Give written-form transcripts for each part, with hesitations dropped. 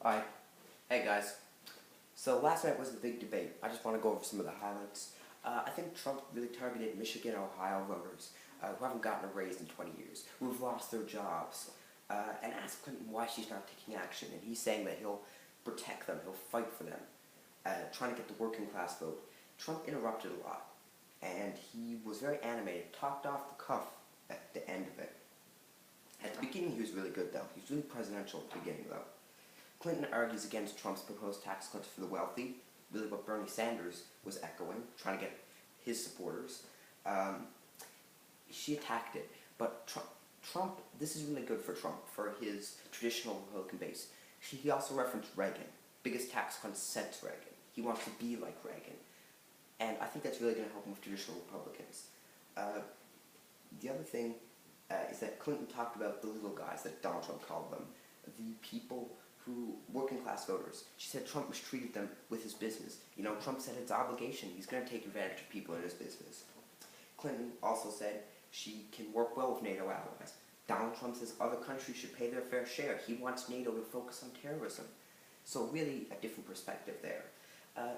Alright, hey guys. So last night was the big debate. I just want to go over some of the highlights. I think Trump really targeted Michigan and Ohio voters who haven't gotten a raise in 20 years, who have lost their jobs, and asked Clinton why she's not taking action. And he's saying that he'll protect them, he'll fight for them, trying to get the working class vote. Trump interrupted a lot, and he was very animated, talked off the cuff at the end of it. At the beginning he was really good though. He was really presidential at the beginning though. Clinton argues against Trump's proposed tax cuts for the wealthy, really what Bernie Sanders was echoing, trying to get his supporters. She attacked it, but Trump, this is really good for Trump, for his traditional Republican base. He also referenced Reagan, biggest tax cut since Reagan. He wants to be like Reagan, and I think that's really going to help him with traditional Republicans. The other thing is that Clinton talked about the little guys, that Donald Trump called them, the people who, working class voters. She said Trump mistreated them with his business. You know, Trump said it's obligation. He's going to take advantage of people in his business. Clinton also said she can work well with NATO allies. Donald Trump says other countries should pay their fair share. He wants NATO to focus on terrorism. So really a different perspective there.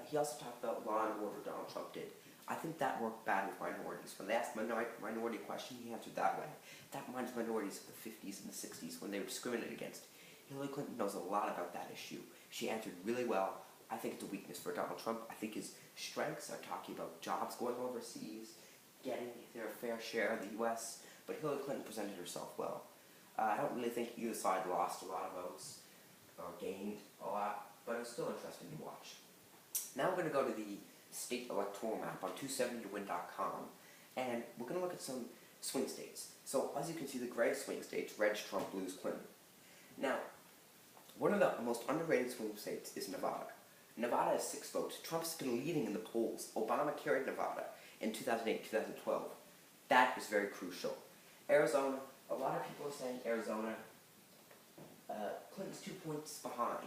He also talked about law and order, Donald Trump did. I think that worked bad with minorities. When they asked minority question, he answered that way. That reminds minorities of the 50s and the 60s when they were discriminated against. Hillary Clinton knows a lot about that issue. She answered really well. I think it's a weakness for Donald Trump. I think his strengths are talking about jobs going overseas, getting their fair share of the U.S., but Hillary Clinton presented herself well. I don't really think either side lost a lot of votes or gained a lot, but it's still interesting to watch. Now we're going to go to the state electoral map on 270towin.com, and we're going to look at some swing states. So as you can see, the gray swing states, red Trump, blues Clinton. Now, one of the most underrated swing states is Nevada. Nevada has 6 votes. Trump's been leading in the polls. Obama carried Nevada in 2008, 2012. That is very crucial. Arizona, a lot of people are saying Arizona, Clinton's 2 points behind,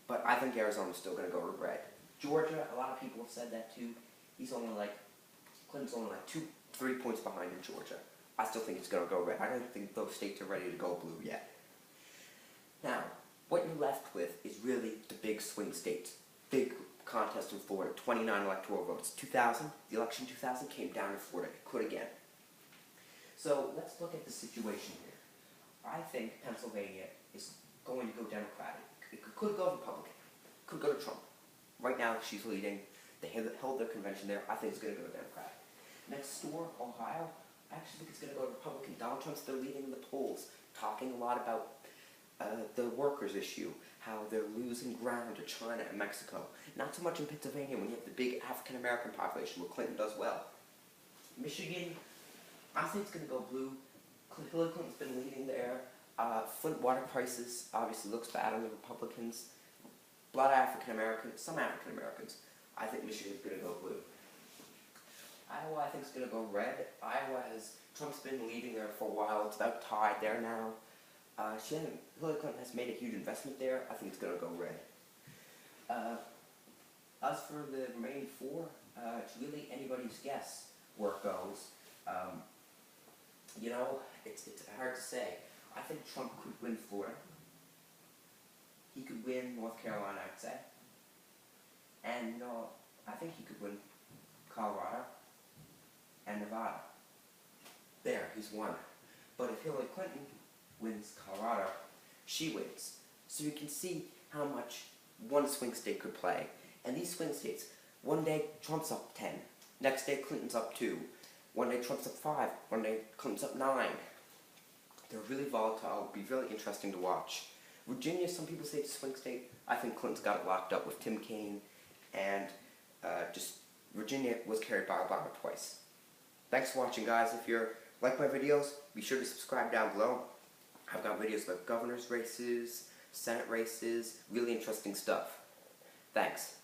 but I think Arizona's still going to go to red. Georgia, a lot of people have said that too. Clinton's only like 2-3 points behind in Georgia. I still think it's going to go red. I don't think those states are ready to go blue yet. Now, what you're left with is really the big swing states. Big contest in Florida, 29 electoral votes. The election 2000 came down in Florida. It could again. So let's look at the situation here. I think Pennsylvania is going to go Democratic. It could go Republican. It could go to Trump. Right now she's leading. They held their convention there. I think it's going to go to Democratic. Next door, Ohio, I actually think it's going to go to Republican. Donald Trump's still leading in the polls, talking a lot about the workers issue, how they're losing ground to China and Mexico. Not so much in Pennsylvania when you have the big African-American population where Clinton does well. Michigan, I think it's going to go blue. Hillary Clinton's been leading there. Flint water prices obviously looks bad on the Republicans. A lot of African-Americans, some African-Americans. I think Michigan's going to go blue. Iowa, I think, is going to go red. Trump's been leading there for a while. It's about tied there now. Hillary Clinton has made a huge investment there. I think it's going to go red. As for the remaining 4, it's really anybody's guess where it goes. You know, it's hard to say. I think Trump could win Florida. He could win North Carolina, I'd say. And, you know, I think he could win Colorado and Nevada. There, he's won. But if Hillary Clinton wins Colorado, she wins. So you can see how much one swing state could play. And these swing states, one day Trump's up 10, next day Clinton's up 2, one day Trump's up 5, one day Clinton's up 9. They're really volatile, it'll be really interesting to watch. Virginia, some people say it's a swing state. I think Clinton's got it locked up with Tim Kaine, and Virginia was carried by Obama twice. Thanks for watching, guys. If you like my videos, be sure to subscribe down below. I've got videos about governor's races, Senate races, really interesting stuff. Thanks.